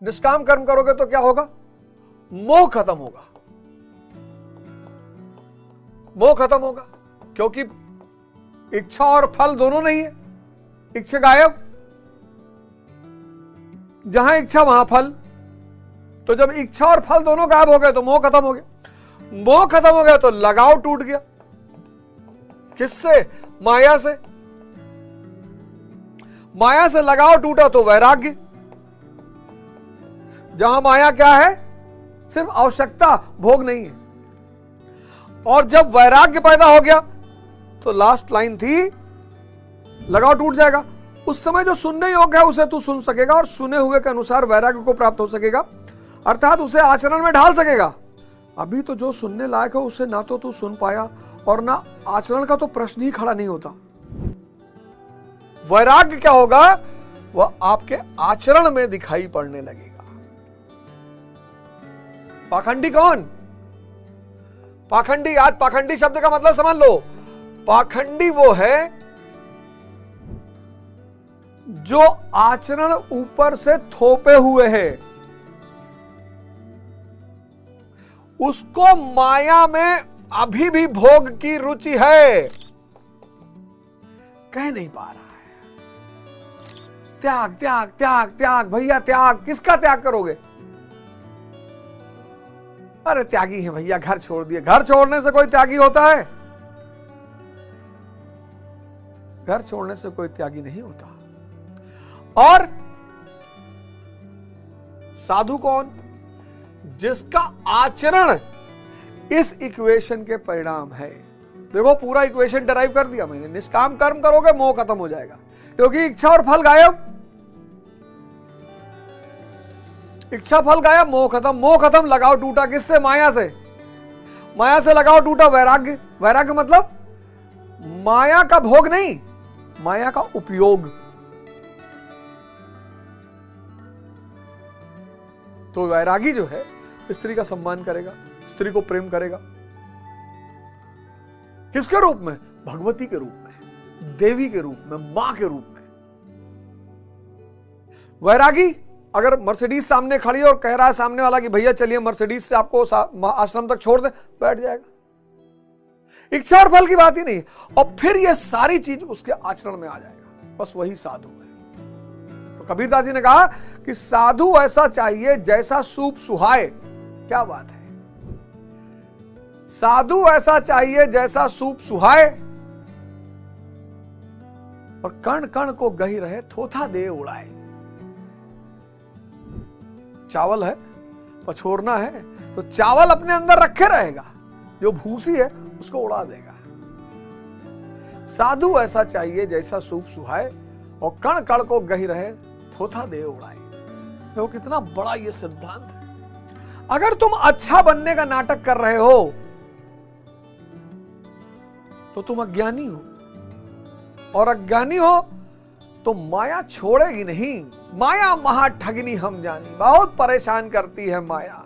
निष्काम कर्म करोगे तो क्या होगा? मोह खत्म होगा, मोह खत्म होगा, क्योंकि इच्छा और फल दोनों नहीं है, इच्छा गायब, जहां इच्छा वहां फल। तो जब इच्छा और फल दोनों गायब हो गए तो मोह खत्म हो गया, मोह खत्म हो गया तो लगाव टूट गया। किससे? माया से। माया से लगाव टूटा तो वैराग्य। जहां माया क्या है? सिर्फ आवश्यकता, भोग नहीं है। और जब वैराग्य पैदा हो गया तो लास्ट लाइन थी, लगाव टूट जाएगा। उस समय जो सुनने योग्य है उसे तू सुन सकेगा और सुने हुए के अनुसार वैराग्य को प्राप्त हो सकेगा, अर्थात उसे आचरण में ढाल सकेगा। अभी तो जो सुनने लायक है उसे ना तो तू सुन पाया और ना आचरण का तो प्रश्न ही खड़ा नहीं होता। वैराग्य क्या होगा? वह आपके आचरण में दिखाई पड़ने लगेगा। पाखंडी कौन? पाखंडी, आज पाखंडी शब्द का मतलब समझ लो। पाखंडी वो है जो आचरण ऊपर से थोपे हुए है, उसको माया में अभी भी भोग की रुचि है, कह नहीं पा रहा है। त्याग त्याग त्याग त्याग, भैया त्याग। किसका त्याग करोगे? अरे त्यागी है भैया, घर छोड़ दिए। घर छोड़ने से कोई त्यागी होता है? घर छोड़ने से कोई त्यागी नहीं होता। और साधु कौन? जिसका आचरण इस इक्वेशन के परिणाम है। देखो पूरा इक्वेशन डराइव कर दिया मैंने। निष्काम कर्म करोगे मोह खत्म हो जाएगा, क्योंकि इच्छा और फल गायब। इच्छा फल गायब, मोह खत्म। मोह खत्म, लगाव टूटा। किससे? माया से। माया से लगाव टूटा, वैराग्य। वैराग्य मतलब माया का भोग नहीं, माया का उपयोग। तो वैरागी जो है स्त्री का सम्मान करेगा, स्त्री को प्रेम करेगा। किसके रूप में? भगवती के रूप में, देवी के रूप में, मां के रूप में। वैरागी अगर मर्सिडीज सामने खड़ी है और कह रहा है सामने वाला कि भैया चलिए मर्सिडीज से आपको आश्रम तक छोड़ दे, बैठ जाएगा। इच्छा और फल की बात ही नहीं। और फिर ये सारी चीज उसके आचरण में आ जाएगा। बस वही साधु है। तो कबीरदास जी ने कहा कि साधु ऐसा चाहिए जैसा सूप सुहाए। क्या बात है! साधु ऐसा चाहिए जैसा सूप सुहाए और कण कण को गही रहे, थोथा दे उड़ाए। चावल है, पछोरना है, तो चावल अपने अंदर रखे रहेगा, जो भूसी है उसको उड़ा देगा। साधु ऐसा चाहिए जैसा सूप सुहाए और कण कण को गही रहे, थोथा दे उड़ाए। देखो कितना बड़ा ये सिद्धांत है। अगर तुम अच्छा बनने का नाटक कर रहे हो तो तुम अज्ञानी हो, और अज्ञानी हो तो माया छोड़ेगी नहीं। माया महा ठगनी हम जानी, बहुत परेशान करती है माया।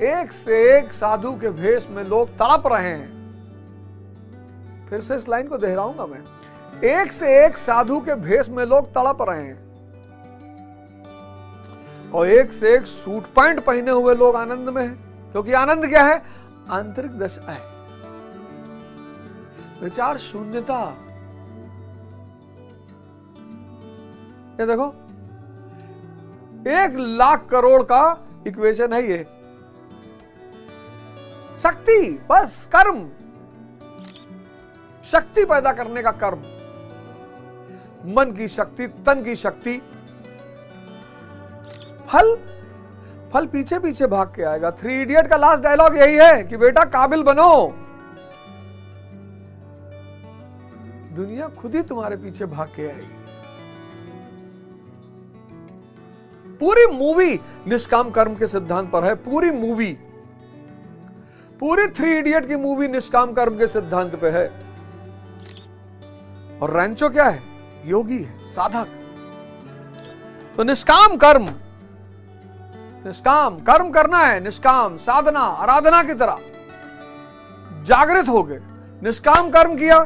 एक से एक साधु के भेष में लोग तड़प रहे हैं। फिर से इस लाइन को दोहराऊंगा मैं। एक से एक साधु के भेष में लोग तड़प रहे हैं और एक से एक सूट पैंट पहने हुए लोग आनंद में हैं। क्योंकि आनंद क्या है? आंतरिक दशा है, विचार शून्यता। ये देखो 1,00,000 करोड़ का इक्वेशन है ये। शक्ति, बस कर्म, शक्ति पैदा करने का कर्म। मन की शक्ति, तन की शक्ति। फल, फल पीछे पीछे भाग के आएगा। 3 इडियट का लास्ट डायलॉग यही है कि बेटा काबिल बनो, दुनिया खुद ही तुम्हारे पीछे भाग के आएगी। पूरी मूवी निष्काम कर्म के सिद्धांत पर है। पूरी मूवी, पूरी 3 इडियट की मूवी निष्काम कर्म के सिद्धांत पे है। और रैंचो क्या है? योगी है, साधक। तो निष्काम कर्म, निष्काम कर्म करना है, निष्काम साधना, आराधना की तरह जागृत हो गए। निष्काम कर्म किया,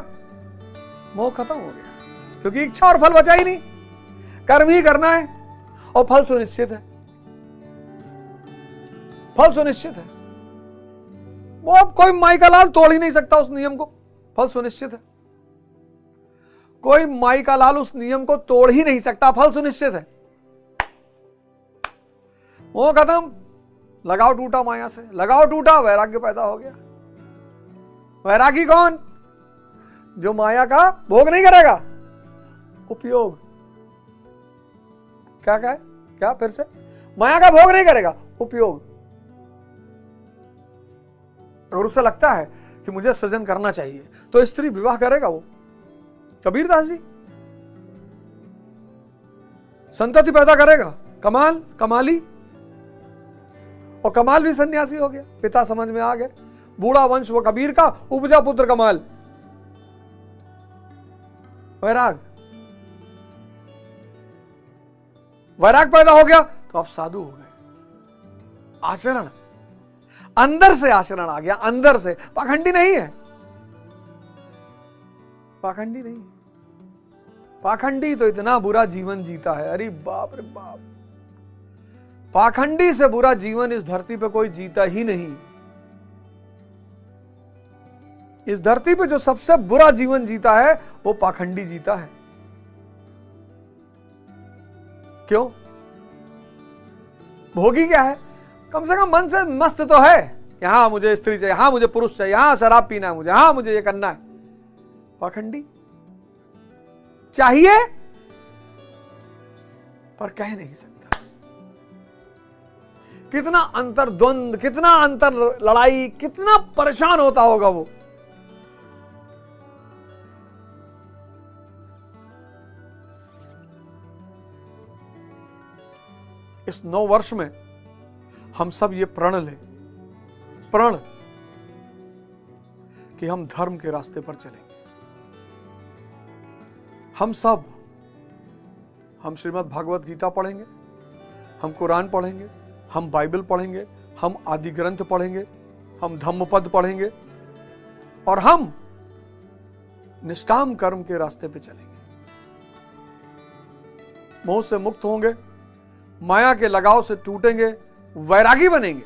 मोह खत्म हो गया, क्योंकि इच्छा और फल बचा ही नहीं। कर्म ही करना है और फल सुनिश्चित है। फल सुनिश्चित है। वो अब कोई माई का लाल तोड़ ही नहीं सकता उस नियम को, फल सुनिश्चित है। कोई माई का लाल उस नियम को तोड़ ही नहीं सकता, फल सुनिश्चित है। वो खत्म, लगाव टूटा माया से, लगाव टूटा, वैराग्य पैदा हो गया। वैरागी कौन? जो माया का भोग नहीं करेगा, उपयोग। क्या है? क्या फिर से? माया का भोग नहीं करेगा, उपयोग। अगर उसे लगता है कि मुझे सृजन करना चाहिए तो स्त्री विवाह करेगा। वो कबीरदास जी संतति पैदा करेगा, कमाल, कमाली। और कमाल भी सन्यासी हो गया, पिता समझ में आ गए। बूढ़ा वंश वो कबीर का, उपजा पुत्र कमाल। वैराग, वैराग पैदा हो गया तो आप साधु हो गए। आचरण, अंदर से आचरण आ गया, अंदर से। पाखंडी नहीं है, पाखंडी नहीं। पाखंडी तो इतना बुरा जीवन जीता है, अरे बाप रे बाप। पाखंडी से बुरा जीवन इस धरती पे कोई जीता ही नहीं। इस धरती पे जो सबसे बुरा जीवन जीता है वो पाखंडी जीता है। क्यों? भोगी क्या है? कम से कम मन से मस्त तो है। यहां मुझे स्त्री चाहिए, यहां मुझे पुरुष चाहिए, यहां शराब पीना है मुझे, यहां मुझे ये करना है। पाखंडी चाहिए पर कह नहीं सकता। कितना अंतर द्वंद, कितना अंतर लड़ाई, कितना परेशान होता होगा वो। इस 9 वर्ष में हम सब ये प्रण लें, प्रण, कि हम धर्म के रास्ते पर चलेंगे। हम सब, हम श्रीमद् भागवत गीता पढ़ेंगे, हम कुरान पढ़ेंगे, हम बाइबल पढ़ेंगे, हम आदि ग्रंथ पढ़ेंगे, हम धम्मपद पढ़ेंगे और हम निष्काम कर्म के रास्ते पे चलेंगे। मोह से मुक्त होंगे, माया के लगाव से टूटेंगे, वैरागी बनेंगे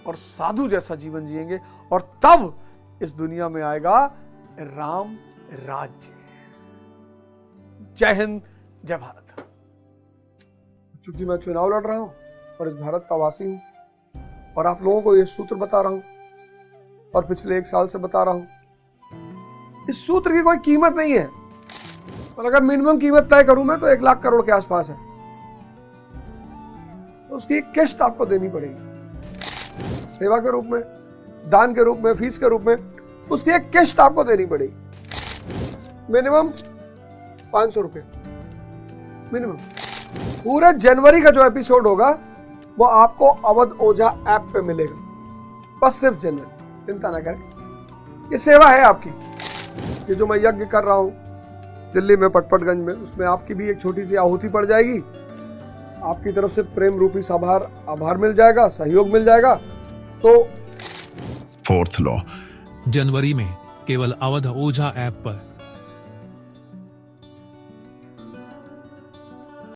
और साधु जैसा जीवन जिएंगे। और तब इस दुनिया में आएगा राम राज्य। जय हिंद, जय भारत। क्योंकि मैं चुनाव लड़ रहा हूं और इस भारत का वासी हूं और आप लोगों को ये सूत्र बता रहा हूं और पिछले 1 साल से बता रहा हूं। इस सूत्र की कोई कीमत नहीं है, और अगर मिनिमम कीमत तय करूं मैं तो 1 लाख करोड़ के आसपास है। तो उसकी एक किस्त आपको देनी पड़ेगी, सेवा के रूप में, दान के रूप में, फीस के रूप में। उसकी एक किस्त आपको देनी पड़ेगी, मिनिमम 500 रुपये मिनिमम। पूरे जनवरी का जो एपिसोड होगा वो आपको अवध ओझा ऐप पे मिलेगा, बस सिर्फ जनवरी। चिंता ना करें, ये सेवा है आपकी। ये जो मैं यज्ञ कर रहा हूं दिल्ली में पटपटगंज में, उसमें आपकी भी एक छोटी सी आहुति पड़ जाएगी। आपकी तरफ से प्रेम रूपी आभार मिल जाएगा, सहयोग मिल जाएगा। तो 4th लॉ जनवरी में केवल अवध ओझा ऐप पर